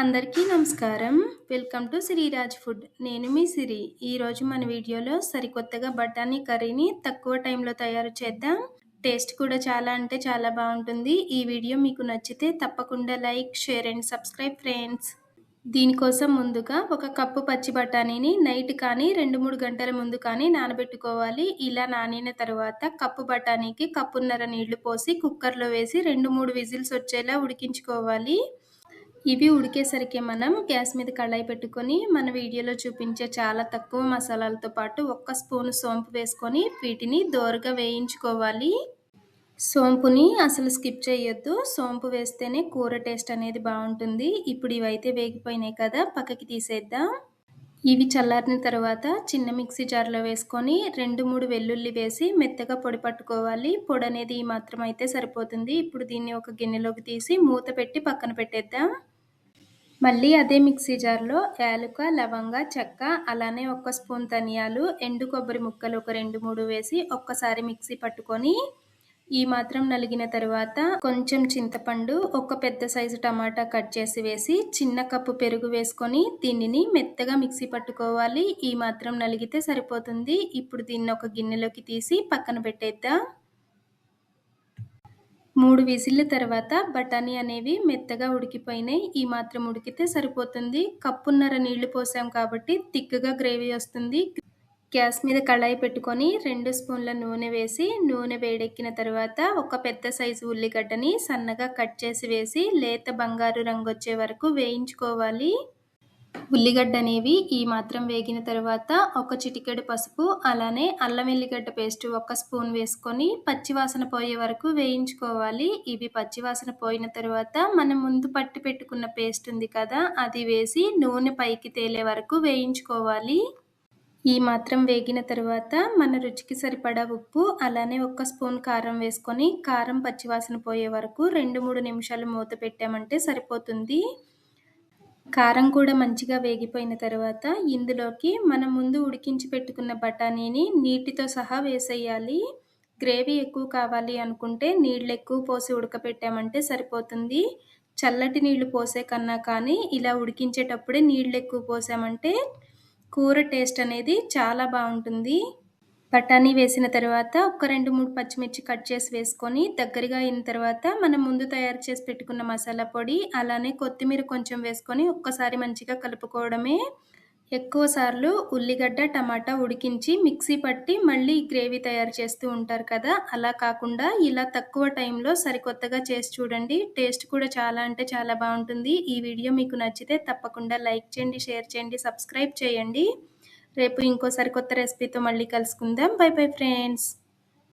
అందరికీ నమస్కారం. Welcome to Sreeraj food. నేను మీ సిరి. ఈరోజు మన వీడియోలో సరికొత్తగా బఠానీ కర్రీని తక్కువ టైంలో తయారు చేద్దాం. టేస్ట్ కూడా చాలా అంటే చాలా బాగుంటుంది. ఈ వీడియో మీకు నచ్చితే తప్పకుండా like, share and subscribe friends. దీనికోసం ముందుగా ఒక కప్పు పచ్చి బఠానీని నైట్ కానీ 2-3 గంటల ముందు కానీ నానబెట్టుకోవాలి. ఇలా నానిన తర్వాత కప్పు బఠానీకి కప్పున్నర నీళ్లు పోసి కుక్కర్లో వేసి 2-3 విజిల్స్ వచ్చేలా ఉడికించుకోవాలి. ఇవి ఉడికేసరికి మనం గ్యాస్ మీద కళాయి పెట్టుకొని మన వీడియోలో చూపించే చాలా తక్కువ మసాలాలతో పాటు 1 స్పూను సోంపు వేసుకొని వీటిని దోరగా వేయించుకోవాలి. సోంపుని అసలు స్కిప్ చేయొద్దు. సోంపు వేస్తేనే కూర టేస్ట్ అనేది బాగుంటుంది. ఇప్పుడు ఇవైతే వేగిపోయినాయి కదా, పక్కకి తీసేద్దాం. ఇవి చల్లారిన తర్వాత చిన్న మిక్సీ జార్లో వేసుకొని 2-3 వెల్లుల్లి వేసి మెత్తగా పొడి పట్టుకోవాలి. పొడి అనేది ఈ మాత్రం అయితే సరిపోతుంది. ఇప్పుడు దీన్ని ఒక గిన్నెలోకి తీసి మూత పెట్టి పక్కన పెట్టేద్దాం. మళ్ళీ అదే మిక్సీ జార్లో యాలుక, లవంగ, చెక్క, అలానే 1 స్పూన్ ధనియాలు, ఎండు కొబ్బరి ముక్కలు ఒక 2-3 వేసి ఒక్కసారి మిక్సీ పట్టుకొని ఈ మాత్రం నలిగిన తర్వాత కొంచెం చింతపండు, ఒక పెద్ద సైజు టమాటా కట్ చేసి వేసి చిన్న కప్పు పెరుగు వేసుకొని దీనిని మెత్తగా మిక్సీ పట్టుకోవాలి. ఈ మాత్రం నలిగితే సరిపోతుంది. ఇప్పుడు దీన్ని ఒక గిన్నెలోకి తీసి పక్కన పెట్టేద్దాం. 3 విజిల్ల తర్వాత బఠానీ అనేవి మెత్తగా ఉడికిపోయినాయి. ఈ మాత్రం ఉడికితే సరిపోతుంది. కప్పున్నర నీళ్లు పోసాం కాబట్టి థిక్‌గా గ్రేవీ వస్తుంది. గ్యాస్ మీద కళాయి పెట్టుకొని 2 స్పూన్ల నూనె వేసి నూనె వేడెక్కిన తర్వాత ఒక పెద్ద సైజు ఉల్లిగడ్డని సన్నగా కట్ చేసి వేసి లేత బంగారు రంగు వచ్చే వరకు వేయించుకోవాలి. ఉల్లిగడ్డ అనేవి ఈ మాత్రం వేగిన తర్వాత ఒక చిటికెడు పసుపు, అలానే అల్లం వెల్లిగడ్డ పేస్ట్ 1 స్పూన్ వేసుకొని పచ్చివాసన పోయే వరకు వేయించుకోవాలి. ఇవి పచ్చివాసన పోయిన తర్వాత మనం ముందు పట్టి పెట్టుకున్న పేస్ట్ ఉంది కదా, అది వేసి నూనె పైకి తేలే వరకు వేయించుకోవాలి. ఈ మాత్రం వేగిన తర్వాత మన రుచికి సరిపడా ఉప్పు, అలానే 1 స్పూన్ కారం వేసుకొని కారం పచ్చివాసన పోయే వరకు 2-3 నిమిషాలు మూత పెట్టామంటే సరిపోతుంది. కారం కూడా మంచిగా వేగిపోయిన తర్వాత ఇందులోకి మనం ముందు ఉడికించి పెట్టుకున్న బఠానీని నీటితో సహా వేసేయాలి. గ్రేవీ ఎక్కువ కావాలి అనుకుంటే నీళ్ళు ఎక్కువ పోసి ఉడకపెట్టామంటే సరిపోతుంది. చల్లటి నీళ్లు పోసే కన్నా కానీ ఇలా ఉడికించేటప్పుడే నీళ్ళు ఎక్కువ పోసామంటే కూర టేస్ట్ అనేది చాలా బాగుంటుంది. బఠానీ వేసిన తర్వాత ఒక 2-3 పచ్చిమిర్చి కట్ చేసి వేసుకొని దగ్గరగా అయిన తర్వాత మనం ముందు తయారు చేసి పెట్టుకున్న మసాలా పొడి, అలానే కొత్తిమీర కొంచెం వేసుకొని ఒక్కసారి మంచిగా కలుపుకోవడమే. ఎక్కువ సార్లు ఉల్లిగడ్డ, టమాటా ఉడికించి మిక్సీ పట్టి మళ్ళీ గ్రేవీ తయారు చేస్తూ ఉంటారు కదా, అలా కాకుండా ఇలా తక్కువ టైంలో సరికొత్తగా చేసి చూడండి. టేస్ట్ కూడా చాలా అంటే చాలా బాగుంటుంది. ఈ వీడియో మీకు నచ్చితే తప్పకుండా లైక్ చేయండి, షేర్ చేయండి, సబ్స్క్రైబ్ చేయండి. రేపు ఇంకో సరికొత్త రెసిపీతో మళ్ళీ కలుసుకుందాం. By bye friends.